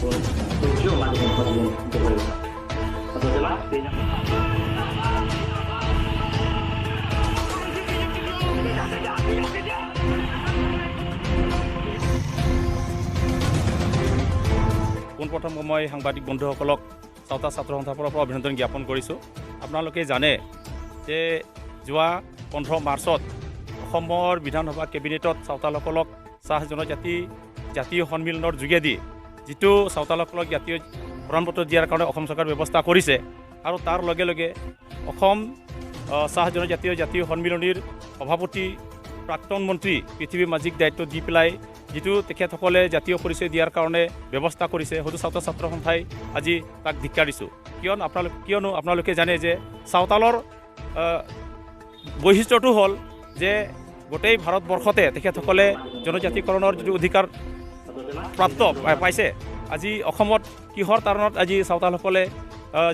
setuju sama dengan pemilihan pemerintah. Atau jelas dia পোনপ্ৰথম মই সাংবাদিক বন্ধুসকলক চাওতা ছাত্ৰ সন্থাৰ পৰা অভিনন্দন জ্ঞাপন কৰিছোঁ। আপোনালোকে জানে যে যোৱা 15 মাৰ্চত অসমৰ বিধানসভা কেবিনেটত চাওতালসকলক চাহ জনজাতি জাতীয় সন্মিলনৰ যোগেদি যিটো চাওতালসকলক জাতীয় প্ৰমাণপত্ৰ দিয়াৰ কাৰণে অসম চৰকাৰে ব্যৱস্থা কৰিছে আৰু তাৰ লগে লগে অসম চাহ জনজাতীয় জাতীয় সন্মিলনীৰ সভাপতি প্ৰাক্তন মন্ত্ৰী পৃথিৱী মাঝিক দায়িত্ব দি পেলাই যিটো তেখেতসকলে জাতীয় পৰিচয় দিয়াৰ কাৰণে ব্যৱস্থা কৰিছে হয়তো চাওতা ছাত্ৰ সন্থাই আজি তাক ধিক্কাৰ দিছোঁ। কিয়নো আপোনালোকে জানে যে চাওতালৰ বৈশিষ্ট্যটো হ'ল যে গোটেই ভাৰতবৰ্ষতে তেখেতসকলে জনজাতিকৰণৰ যিটো অধিকাৰ প্ৰাপ্ত পাইছে। আজি অসমত কিহৰ কাৰণত আজি চাওতালসকলে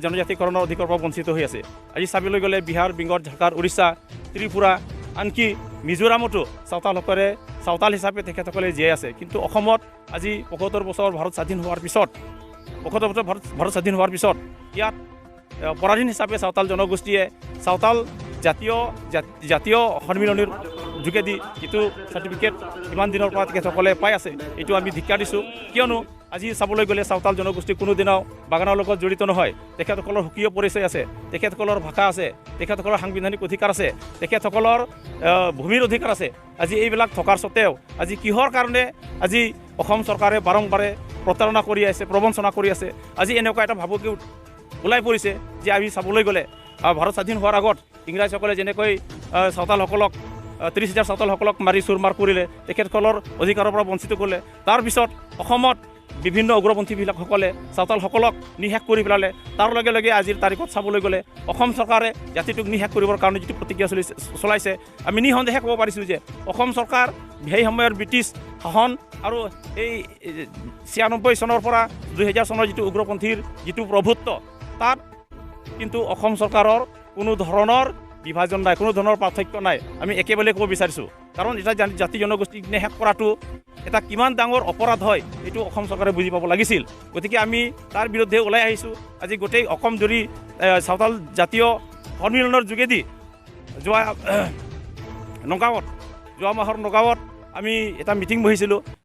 জনজাতিকৰণৰ অধিকাৰৰ পৰা বঞ্চিত হৈ আছে। আজি চাবলৈ গ'লে বিহাৰ, বেংগল, ঝাৰখণ্ড, উৰিষ্যা, ত্ৰিপুৰা, আনকি মিজোৰামতো চাওতালসকলে চাওতাল হিচাপে তেখেতসকলে জীয়াই আছে। কিন্তু অসমত আজি ৭৫ বছৰ ভাৰত স্বাধীন হোৱাৰ পিছত ৭৫ বছৰ ভাৰত স্বাধীন হোৱাৰ পিছত ইয়াত পৰাধীন হিচাপে চাওতাল জনগোষ্ঠীয়ে চাওতাল জাতীয় সন্মিলনীৰ যোগেদি যিটো চাৰ্টিফিকেট ইমান দিনৰ পৰা তেখেতসকলে পাই আছে এইটো আমি ধিক্কাৰ দিছোঁ। কিয়নো আজি চাবলৈ গ'লে চাওতাল জনগোষ্ঠী কোনোদিনাও বাগানৰ লগত জড়িত নহয়। তেখেতসকলৰ সুকীয় পৰিচয় আছে, তেখেতসকলৰ ভাষা আছে, তেখেতসকলৰ সাংবিধানিক অধিকাৰ আছে, তেখেতসকলৰ ভূমিৰ অধিকাৰ আছে। আজি এইবিলাক থকাৰ স্বত্তেও আজি কিহৰ কাৰণে আজি অসম চৰকাৰে বাৰম্বাৰে প্ৰতাৰণা কৰি আছে, প্ৰবঞ্চনা কৰি আছে। আজি এনেকুৱা এটা ভাবুকি ওলাই পৰিছে যে আমি চাবলৈ গ'লে ভাৰত স্বাধীন হোৱাৰ আগত ইংৰাজসকলে যেনেকৈ চাওতালসকলক ৩০,০০০ চাওতালসকলক মাৰি চুৰমাৰ কৰিলে, তেখেতসকলৰ অধিকাৰৰ পৰা বঞ্চিত কৰিলে। তাৰপিছত অসমত বিভিন্ন উগ্ৰপন্থীবিলাকসকলে চাওতালসকলক নিশেষ কৰি পেলালে। তাৰ লগে লগে আজিৰ তাৰিখত চাবলৈ গ'লে অসম চৰকাৰে জাতিটোক নিশেষ কৰিবৰ কাৰণে যিটো প্ৰতিক্ৰিয়া চলাইছে আমি নিঃসন্দেহে ক'ব পাৰিছোঁ যে অসম চৰকাৰ সেই সময়ৰ ব্ৰিটিছ শাসন আৰু এই ৯৬ চনৰ পৰা ২০০০ চনৰ যিটো উগ্ৰপন্থীৰ যিটো প্ৰভুত্ব তাত কিন্তু অসম চৰকাৰৰ কোনো ধৰণৰ বিভাজন নাই, কোনো ধৰণৰ পাৰ্থক্য নাই। আমি একেবাৰে ক'ব বিচাৰিছোঁ কাৰণ এটা জাতি জনগোষ্ঠীক নিশেষ কৰাটো এটা কিমান ডাঙৰ অপৰাধ হয় এইটো অসম চৰকাৰে বুজি পাব লাগিছিল। গতিকে আমি তাৰ বিৰুদ্ধে ওলাই আহিছোঁ। আজি গোটেই অসম জুৰি চাওতাল জাতীয় সন্মিলনৰ যোগেদি যোৱা মাহৰ নগাঁৱত আমি এটা মিটিং বহিছিলোঁ।